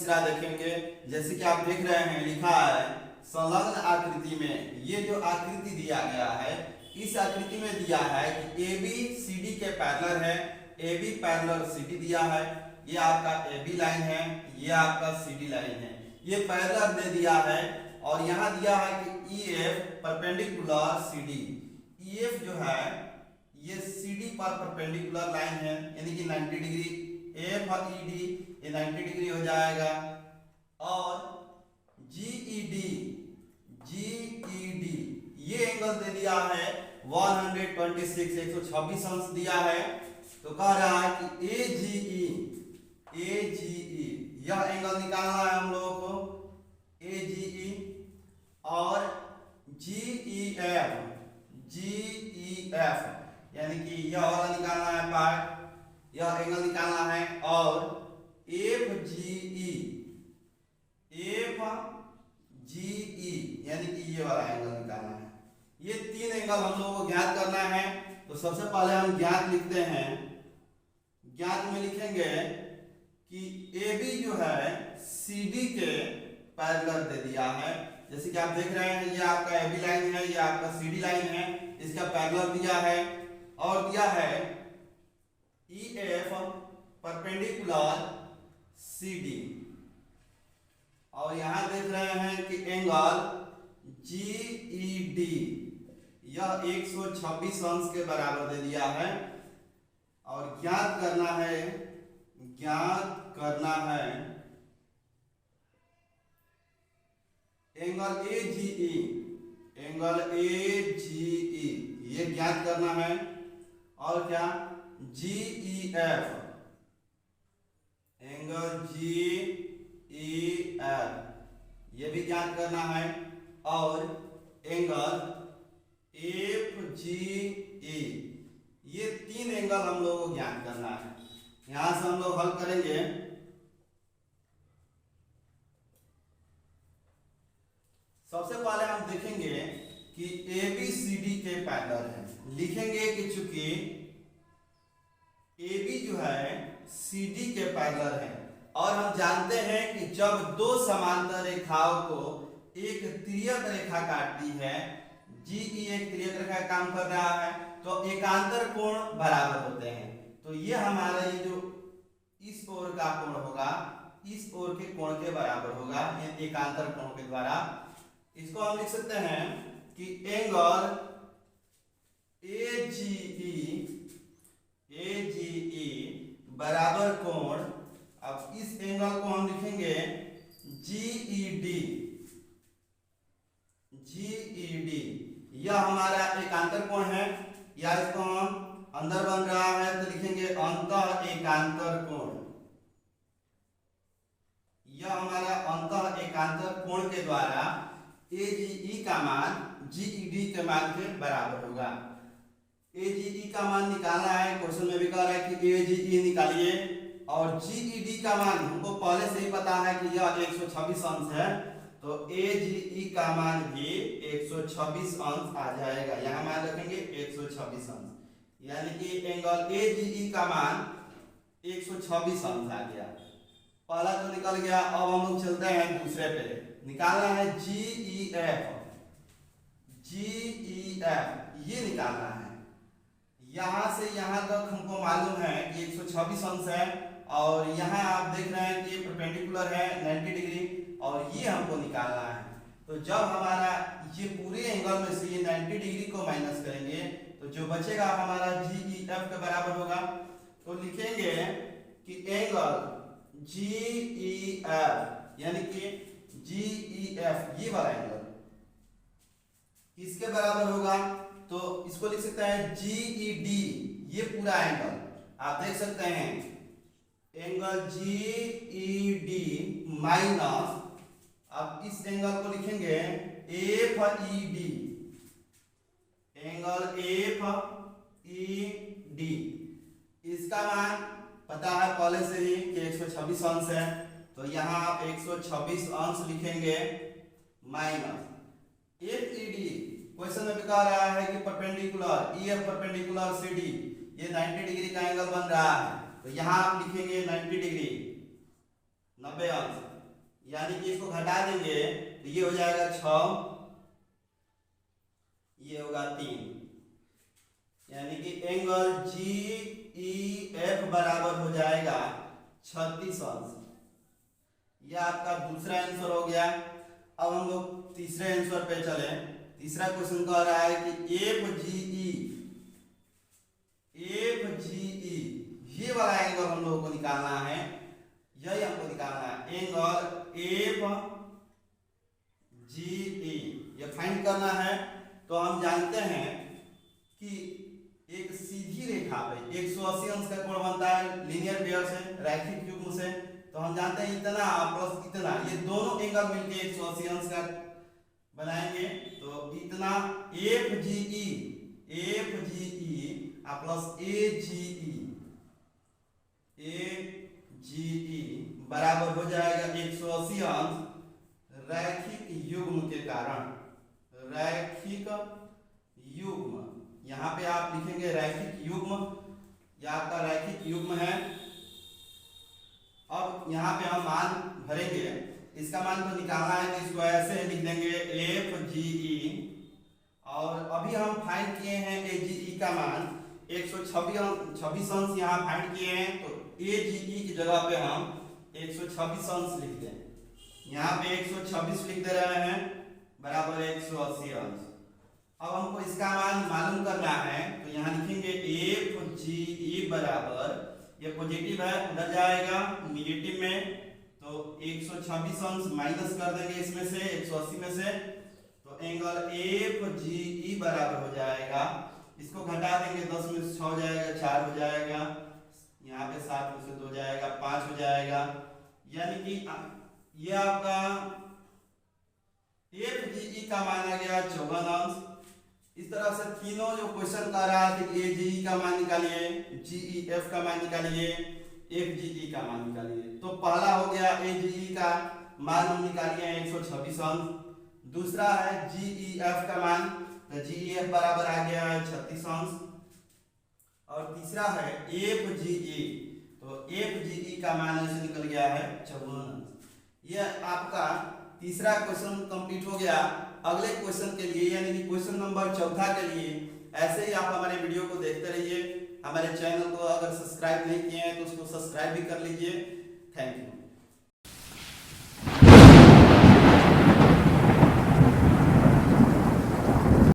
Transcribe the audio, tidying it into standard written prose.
तीसरा देखेंगे। जैसे कि आप देख रहे हैं लिखा है संलग्न आकृति में, ये जो आकृति दिया गया है इस आकृति में दिया है कि ए बी सी डी के पैरेलल है, A B parallel C D दिया है, ये आपका ए बी लाइन है, ये आपका सी डी लाइन है, ये पैरेलल दे दिया है। और यहाँ दिया है कि E F perpendicular C D, E F जो है ये सी डी पर परपेंडिकुलर लाइन है, यानी कि 90 डिग्री, एफ और ई डी ये 90 डिग्री हो जाएगा। और जी ई डी ये एंगल दे दिया है 126 126 अंश दिया है। तो कह रहा है कि ए जी ई यह एंगल निकालना है हम लोगों को, ए जी ई। और जी ई एफ यानी कि यह वाला निकालना है पार्ट, यह एंगल निकालना है। और एफ जी ई यानी कि ये वाला एंगल निकालना है। ये तीन एंगल हम लोगों को ज्ञात करना है। तो सबसे पहले हम ज्ञात लिखते हैं। ज्ञात में लिखेंगे कि ए बी जो है सी डी के पैरेलल दे दिया है। जैसे कि आप देख रहे हैं ये आपका ए बी लाइन है, ये आपका सी डी लाइन है, इसका पैरेलल दिया है। और दिया है E F perpendicular C D. और यहां देख रहे हैं कि एंगल जी ई डी यह 126 अंश के बराबर दे दिया है। और ज्ञात करना है एंगल ए जी ई ये ज्ञात करना है। और क्या G E F, angle G E F ये भी ज्ञात करना है। और एंगल एफ जी ई ये तीन एंगल हम लोगों को ज्ञात करना है। यहां से हम लोग हल करेंगे। सबसे पहले हम देखेंगे कि ए बी सी डी के पैरेलल है। लिखेंगे कि चूंकि ए बी जो है सी डी के पैरेलल है और हम जानते हैं कि जब दो समांतर रेखाओं को एक तिर्यक रेखा काटती है, जी ई एक तिर्यक रेखा काम कर रहा है, तो एकांतर कोण बराबर होते हैं। तो ये हमारा ये जो इस ओर का कोण होगा इस ओर के कोण के बराबर होगा एकांतर कोण के द्वारा। इसको हम लिख सकते हैं कि एंगल ए जी ई बराबर कोण, अब इस एंगल को हम लिखेंगे जी ई डी। यह हमारा एकांतर कोण है, या इसको हम अंदर बन रहा है तो लिखेंगे अंतः एकांतर कोण। यह हमारा अंतः एकांतर कोण के द्वारा ए जी ई का मान जी ई डी के मान के बराबर होगा। ए जी ई का मान निकालना है, क्वेश्चन में भी कह रहा है कि ए जी ई निकालिए। और जी ई डी का मान हमको पहले से ही पता है कि यह 126 अंश है, तो ए जी ई का मान भी 126 अंश आ जाएगा। यहाँ मान रखेंगे 126 अंश, यानी कि एंगल ए जी ई का मान 126 अंश आ गया। पहला तो निकल गया। अब हम लोग चलते हैं दूसरे पे। निकालना है जी ई एफ ये निकालना है। यहां से यहां तक हमको मालूम है कि 126 अंश है, और यहाँ आप देख रहे हैं कि परपेंडिकुलर है 90 डिग्री, और ये हमको निकालना है। तो जब हमारा ये पूरे एंगल में से ये 90 डिग्री को माइनस करेंगे तो जो बचेगा हमारा जी ई एफ के बराबर होगा। तो लिखेंगे कि एंगल जी ई एफ यानी कि जी ई एफ ये वाला एंगल इसके बराबर होगा। तो इसको लिख सकते हैं जी ई डी, ये पूरा एंगल आप देख सकते हैं angle G E D minus, अब इस एंगल को लिखेंगे F E D, angle F E D. इसका मान पता है पहले से ही कि 126 अंश है, तो यहाँ आप 126 अंश लिखेंगे minus F E D. Question में भी कह रहा है कि perpendicular E F perpendicular C D, ये 90 डिग्री का एंगल बन रहा है, तो यहाँ आप लिखेंगे 90 डिग्री 90 अंश। यानी कि इसको घटा देंगे तो ये हो जाएगा 6, ये होगा 3, यानी कि एंगल GEF बराबर हो जाएगा 36 अंश। यह आपका दूसरा आंसर हो गया। अब हम लोग तीसरे आंसर पे चले। तीसरा क्वेश्चन कह रहा है कि FGE ये वाला एंगल हम लोगों को निकालना है, यही हमको निकालना है, एंगल FGE ये फाइंड करना है। तो हम जानते हैं कि एक सीधी रेखा पे 180 अंश का कोण बनता है लीनियर पेयर से, रैखिक युग्म से। तो हम जानते हैं इतना प्लस इतना, ये दोनों एंगल मिलके 180 अंश का बनाएंगे। तो इतना FGE प्लस AGE बराबर हो जाएगा 180 अंश रैखिक युग्म के कारण। रैखिक युग्म, यहाँ पे आप लिखेंगे रैखिक युग्म, यह आपका रैखिक युग्म है। अब यहाँ पे हम मान भरेंगे, इसका मान तो निकालना है तो इसको ऐसे लिख देंगे FGE, और अभी हम फाइंड किए हैं AGE का मान 126 अंश यहाँ फाइंड किए हैं। तो AGE की जगह पे हम 126 अंश लिख दें, यहाँ पे 126 लिख दे रहे हैं बराबर 180 अंश। अब हमको इसका मान मालूम करना है, तो यहाँ लिखेंगे FGE बराबर, ये पॉजिटिव है उधर जाएगा निगेटिव में, तो 126 अंश माइनस कर देंगे इसमें से 180 में से, तो एंगल FGE बराबर हो जाएगा, इसको घटा देंगे 10 में से 6 हो जाएगा, 4 हो जाएगा, यहाँ पे 7 में से 2 जाएगा, 5 हो जाएगा, यानी कि ये आपका FGE का मान आ गया 54 अंश। इस तरह से तीनों जो क्वेश्चन कर रहा है कि AGE का मान निकालिए, GEF का मान निकालिए, FGE का मान निकालिए। तो पहला हो गया AGE का मान हम निकालिए 126 अंश। दूसरा है GEF का मान, तो GEF बराबर आ गया है 36 अंश। और तीसरा है FGE, तो FGE का मान ऐसे निकल गया है 54 अंश। यह आपका तीसरा क्वेश्चन कंप्लीट हो गया। अगले क्वेश्चन के लिए यानी कि क्वेश्चन नंबर 4 के लिए ऐसे ही आप हमारे वीडियो को देखते रहिए। हमारे चैनल को अगर सब्सक्राइब नहीं किए हैं तो उसको सब्सक्राइब भी कर लीजिए। Thank you.